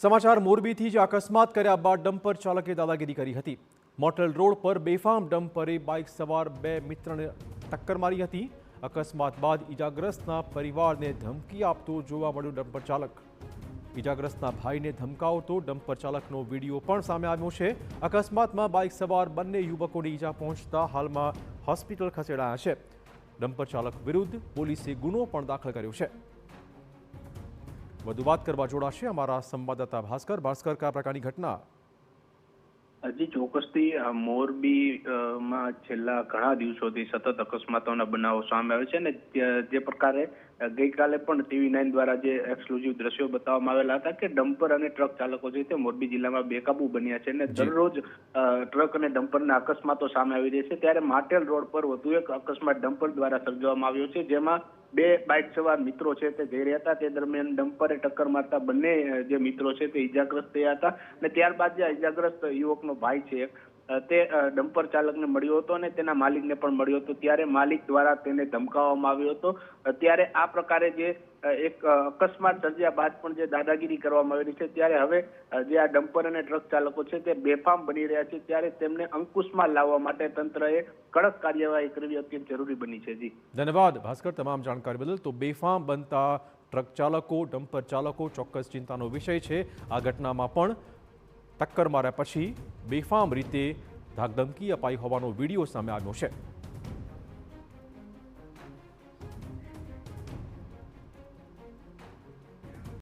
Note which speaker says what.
Speaker 1: સમાચાર મોરબીથી જ અકસ્માત કર્યા બાદ ડમ્પર ચાલકે દાદાગીરી કરી હતી। મોટેલ રોડ પર બેફામ ડમ્પરે બાઇક સવાર બે મિત્રને ટક્કર મારી હતી। અકસ્માત બાદ ઇજાગ્રસ્તના પરિવારને ધમકી આપતો જોવા મળ્યો ડમ્પર ચાલક। ઇજાગ્રસ્તના ભાઈને ધમકાવતો ડમ્પર ચાલકનો વિડીયો પણ સામે આવ્યો છે। અકસ્માતમાં બાઇક સવાર બંને યુવકોને ઈજા પહોંચતા હાલમાં હોસ્પિટલ ખસેડાયા છે। ડમ્પર ચાલક વિરુદ્ધ પોલીસે ગુનો પણ દાખલ કર્યો છે। વધુ વાત કરવા જોડાશે અમારા સંવાદદાતા ભાસ્કર। કયા પ્રકારની ઘટના?
Speaker 2: હજી ચોક્કસથી મોરબીમાં છેલ્લા ઘણા દિવસોથી સતત અકસ્માતોના બનાવો સામે આવે છે ને જે પ્રકારે ગઈકાલે પણ TV9 દ્વારા જે એક્સક્લુઝિવ દ્રશ્યો બતાવવામાં આવેલા હતા કે ડમ્પર અને ટ્રક ચાલકો છે તે મોરબી જિલ્લામાં બેકાબુ બન્યા છે અને દરરોજ ટ્રક અને ડમ્પરના અકસ્માતો સામે આવી રહ્યા છે। ત્યારે માટેલ રોડ પર વધુ એક અકસ્માત ડમ્પર દ્વારા સર્જવામાં આવ્યો છે, જેમાં બે બાઇક સવાર મિત્રો છે તે જઈ રહ્યા હતા। તે દરમિયાન ડમ્પરે ટક્કર મારતા બંને જે મિત્રો છે તે ઇજાગ્રસ્ત થયા હતા અને ત્યારબાદ જે ઇજાગ્રસ્ત યુવકનો ભાઈ છે તે ડમ્પર ચાલકને મળ્યો હતો અને તેના માલિકને પણ મળ્યો હતો। ત્યારે માલિક દ્વારા તેને ધમકાવવામાં આવ્યો હતો। ત્યારે આ પ્રકારે જે એક અકસ્માત સર્જ્યા બાદ પણ જે દાદાગીરી કરવામાં આવેલી છે, ત્યારે હવે જે આ ડમ્પર અને ટ્રક ચાલકો છે તે બેફામ બની રહ્યા છે। ત્યારે તેમને અંકુશમાં લાવવા માટે તંત્રએ કડક કાર્યવાહી કરવી અત્યંત જરૂરી બની છે। જી
Speaker 1: ધન્યવાદ ભાસ્કર, તમામ જાણકારી બદલ। તો બેફામ બનતા ટ્રક ચાલકો, ડમ્પર ચાલકો ચોક્કસ ચિંતાનો વિષય છે। આ ઘટનામાં પણ ટક્કર માર્યા પછી બેફામ રીતે ધાકધમકી અપાઈ હોવાનો વિડીયો સામે આવ્યો છે।